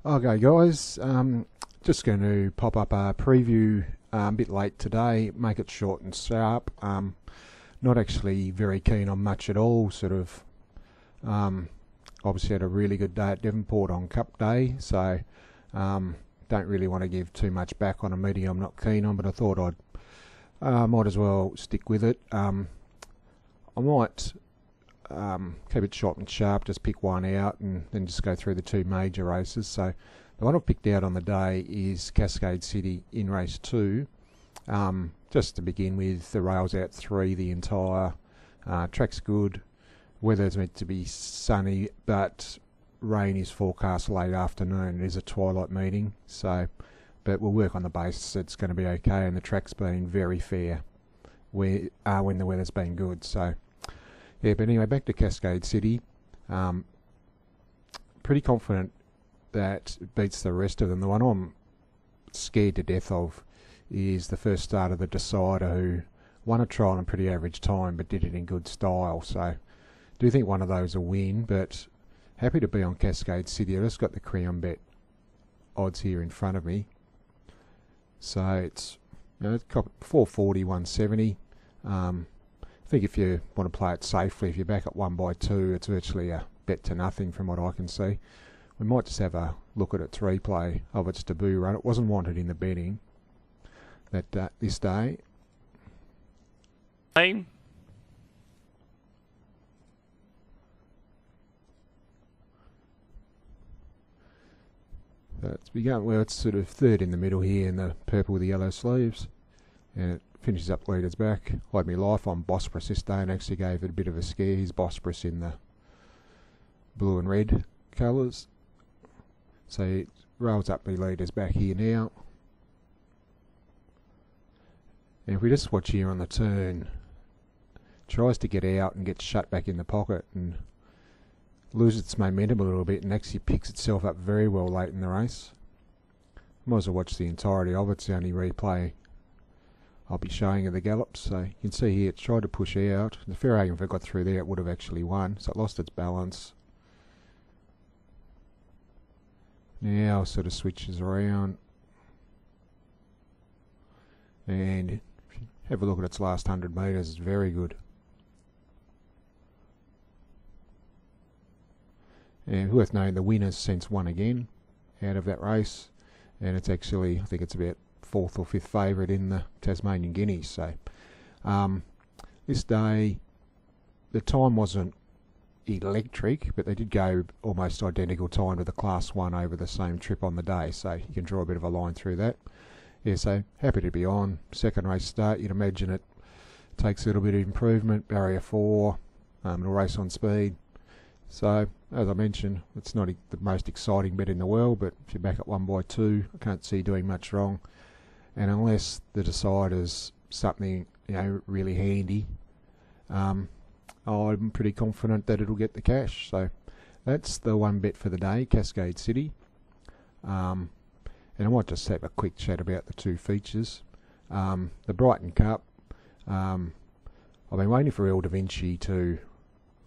Okay guys, just going to pop up a preview a bit late today, make it short and sharp. Not actually very keen on much at all, sort of obviously had a really good day at Devonport on Cup Day, so don't really want to give too much back on a meeting I'm not keen on, but I thought I'd might as well stick with it. I might keep it short and sharp, just pick one out and then just go through the two major races. So the one I've picked out on the day is Cascade City in race 2. Just to begin with, the rail's out 3 the entire track's good. Weather's meant to be sunny, but rain is forecast late afternoon. It is a twilight meeting, so but we'll work on the basis it's going to be okay, and the track's been very fair when the weather's been good. So yeah, but anyway, back to Cascade City. Pretty confident that it beats the rest of them. The one I'm scared to death of is the first start of the Decider, who won a trial in pretty average time but did it in good style. So I do think one of those will win, but happy to be on Cascade City. I've just got the Crown Bet odds here in front of me. So it's 440, 170. I think if you want to play it safely, if you're back at 1/2, it's virtually a bet to nothing from what I can see. We might just have a look at its replay of its debut run. It wasn't wanted in the betting that this day. Lane. It's begun, well, it's sort of third in the middle here in the purple with the yellow sleeves, and it finishes up leaders back. I had my life on Bosporus this day and actually gave it a bit of a scare. Here's Bosporus in the blue and red colours. So it rolls up the leaders back here now. And if we just watch here on the turn, tries to get out and gets shut back in the pocket and loses its momentum a little bit and actually picks itself up very well late in the race. Might as well watch the entirety of it. It's the only replay I'll be showing of the gallops. So you can see here it's tried to push out. The fair argument if it got through there it would have actually won. So it lost its balance. Now sort of switches around. And if you have a look at its last 100 metres, it's very good. And worth noting, the winner's since won again out of that race. And it's actually, I think it's about 4th or 5th favourite in the Tasmanian Guineas. So this day the time wasn't electric, but they did go almost identical time to the Class 1 over the same trip on the day, so you can draw a bit of a line through that. Yeah, so happy to be on. Second race start, you'd imagine it takes a little bit of improvement. Barrier 4, it'll race on speed. So as I mentioned, it's not the most exciting bet in the world, but if you're back at 1/2, I can't see doing much wrong. And unless the Decider's something really handy, I'm pretty confident that it'll get the cash. So that's the one bet for the day, Cascade City. And I might just have a quick chat about the two features. The Brighton Cup, I've been waiting for El Da Vinci to,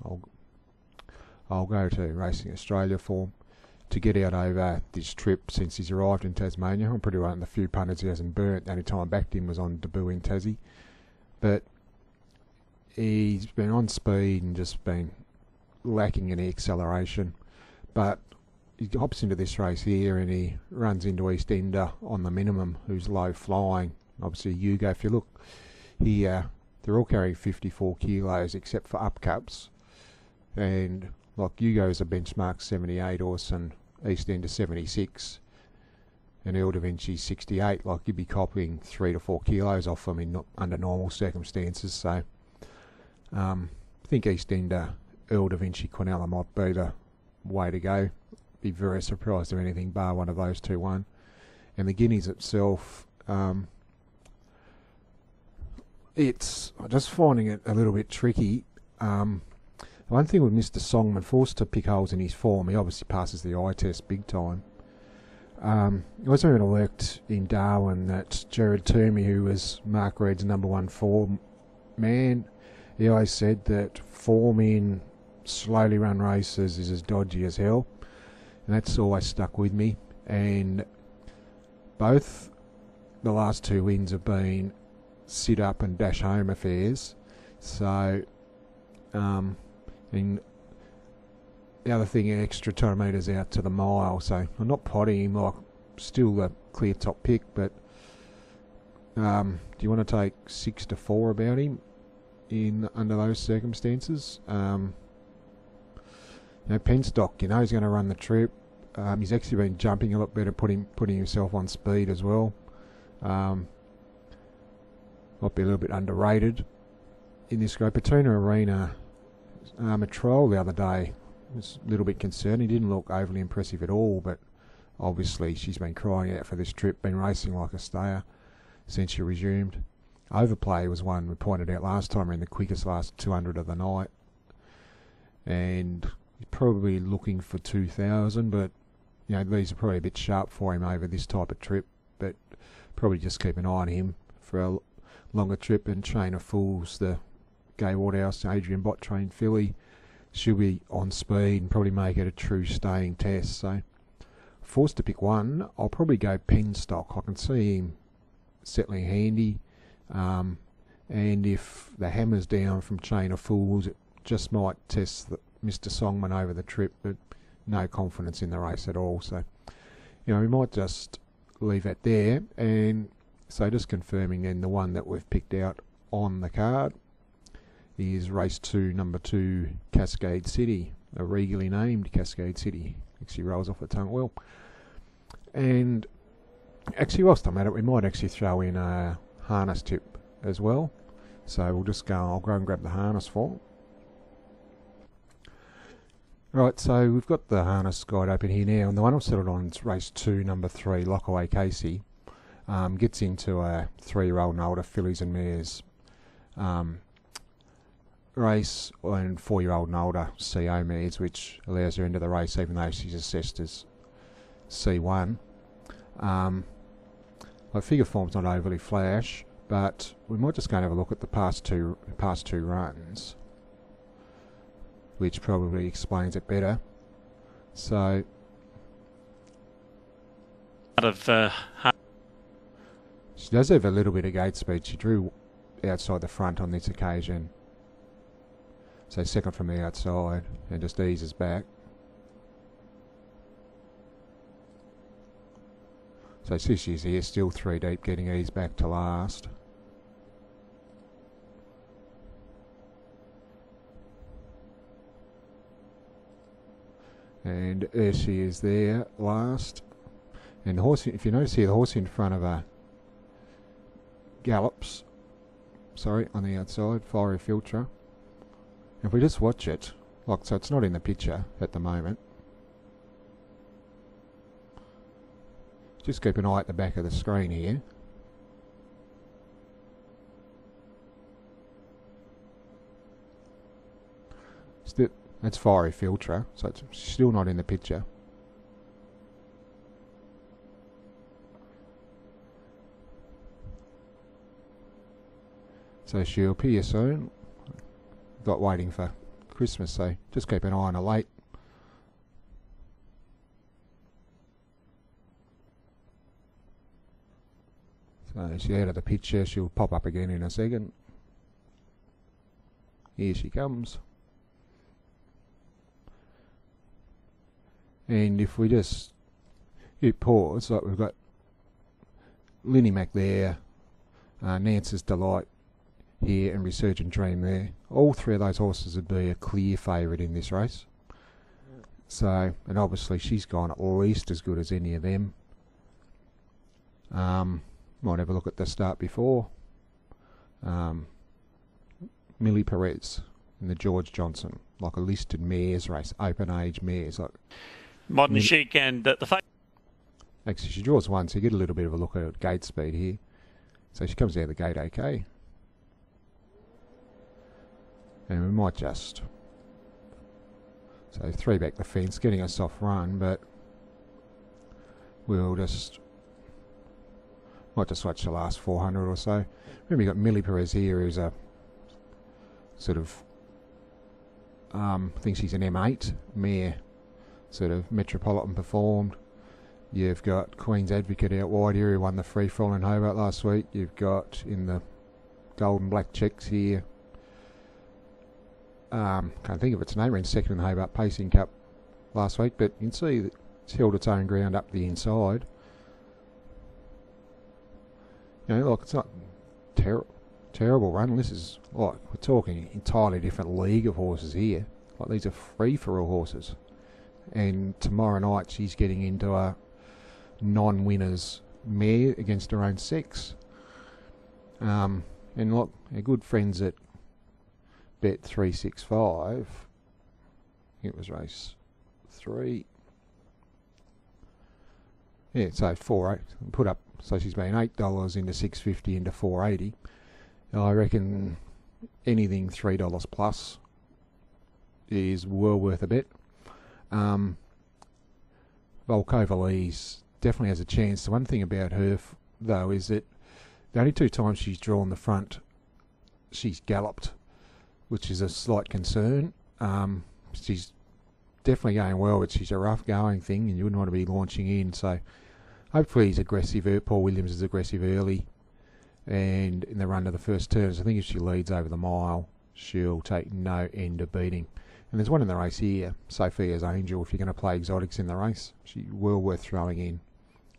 I'll go to Racing Australia to get out over this trip since he's arrived in Tasmania. I'm pretty right in the few punters he hasn't burnt. The only time I backed him was on debut in Tassie. But he's been on speed and just been lacking any acceleration. But he hops into this race here and he runs into East Ender on the minimum, who's low flying. Obviously Hugo, if you look here, they're all carrying 54 kilos except for up cups. And like Hugo's a benchmark 78 horse and East Ender 76. And El Da Vinci 68. Like you'd be copying 3 to 4 kilos off them under normal circumstances. So I think East Ender, El Da Vinci, Quinella might be the way to go. Be very surprised if anything bar one of those two won. And the Guineas itself, it's just finding it a little bit tricky. One thing with Mr. Songman, forced to pick holes in his form, he obviously passes the eye test big time. It was when I worked in Darwin that Jared Toomey, who was Mark Reed's #1 form man, he always said that form in slowly run races is as dodgy as hell. and that's always stuck with me. and both the last 2 wins have been sit up and dash home affairs. So, and the other thing, extra 200 metres out to the mile. So I'm not potting him, like still the clear top pick, but do you want to take 6-4 about him under those circumstances? Penstock, he's going to run the trip. He's actually been jumping a lot better, putting himself on speed as well. Might be a little bit underrated in this grade. Petuna Arena, a trial the other day was a little bit concerned. He didn't look overly impressive at all, but obviously she's been crying out for this trip, been racing like a stayer since she resumed. Overplay was one we pointed out last time, in the quickest last 200 of the night, and he's probably looking for 2,000, but these are probably a bit sharp for him over this type of trip, but probably just keep an eye on him for a longer trip. And Chain of Fools, the Gay Waterhouse Adrian Bott trained filly, she'll be on speed and probably make it a true staying test. So forced to pick one, I'll probably go Penstock. I can see him settling handy, and if the hammer's down from Chain of Fools, it just might test Mr. Songman over the trip, but no confidence in the race at all. So we might just leave that there. And so just confirming then, the one that we've picked out on the card is race 2, number 2, Cascade City, a regally named Cascade City. Actually rolls off the tongue well. And actually, whilst I'm at it, we might actually throw in a harness tip as well. So I'll go and grab the harness for. Right, so we've got the harness guide open here now, and the one I've settled on is race 2, number 3, Lockaway Casey. Gets into a 3-year-old and older fillies and mares race, and 4-year-old and older CO mares, which allows her into the race even though she's assessed as C1. Figure form's not overly flash, but we might just go and have a look at the past two runs, which probably explains it better. So she does have a little bit of gate speed. She drew outside the front on this occasion, so second from the outside, and just eases back. So she's here, still 3 deep, getting eased back to last. And there she is there, last. And the horse, if you notice here, the horse in front of her gallops, on the outside, Fiery Filter. If we just watch it, so it's not in the picture at the moment. Just keep an eye at the back of the screen here. That's Fiery Filter, so it's still not in the picture. So she'll appear soon. Got waiting for Christmas, so just keep an eye on her late. So she's out of the picture. She'll pop up again in a second. Here she comes. And if we just hit pause, like we've got Linny Mac there, Nance's Delight here, and Resurgent Dream there. All 3 of those horses would be a clear favourite in this race. So, and obviously she's gone at least as good as any of them. Might have a look at the start before. Millie Perez in the George Johnson, like a listed mares race, open age mares. Like Modern Chic and the actually, she draws 1, so you get a little bit of a look at her gate speed here. So she comes out of the gate okay. And we might just... So 3 back the fence, getting a soft run, but we'll just... Might just watch the last 400 or so. Remember, you got Millie Perez here, who's a sort of... I think she's an M8 mare, sort of Metropolitan performed. You've got Queen's Advocate out wide here, who won the free fall in Hobart last week. You've got in the gold and black checks here, can't think of its name, ran second in the Hobart Pacing Cup last week, but you can see that it's held its own ground up the inside. You know, look, it's not terrible run. This is like, we're talking entirely different league of horses here. Like, these are free-for-all horses. And tomorrow night she's getting into a non-winners mare against her own sex. And look, our good friends at Bet 365, it was race 3. Yeah, so 4.8 put up. So she's been $8 into $6.50 into $4.80. I reckon anything $3 plus is well worth a bet. Volkova Lee's definitely has a chance. The one thing about her, though, is that the only 2 times she's drawn the front, she's galloped, which is a slight concern. She's definitely going well, but she's a rough going thing, and you wouldn't want to be launching in. So hopefully he's aggressive. Paul Williams is aggressive early, and in the run to the first turns, I think if she leads over the mile, she'll take no end of beating. And there's one in the race here, Sophia's Angel. If you're going to play exotics in the race, she's well worth throwing in.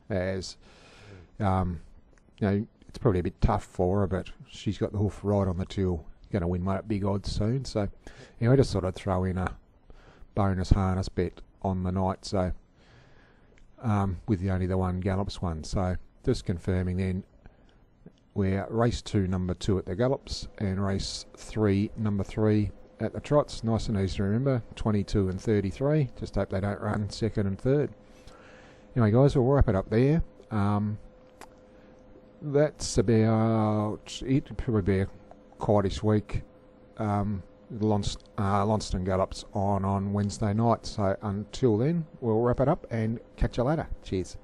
As you know, it's probably a bit tough for her, but she's got the hoof right on the till. Going to win one at big odds soon. So anyway, just sort of throw in a bonus harness bet on the night. So with only the one gallops one. So just confirming then, we're race 2 number 2 at the gallops, and race 3 number 3 at the trots. Nice and easy to remember, 22 and 33. Just hope they don't run second and third. Anyway, guys, we'll wrap it up there. That's about it. It'll probably be a quietish week. Launceston gallops on Wednesday night. So until then, we'll wrap it up and catch you later. Cheers.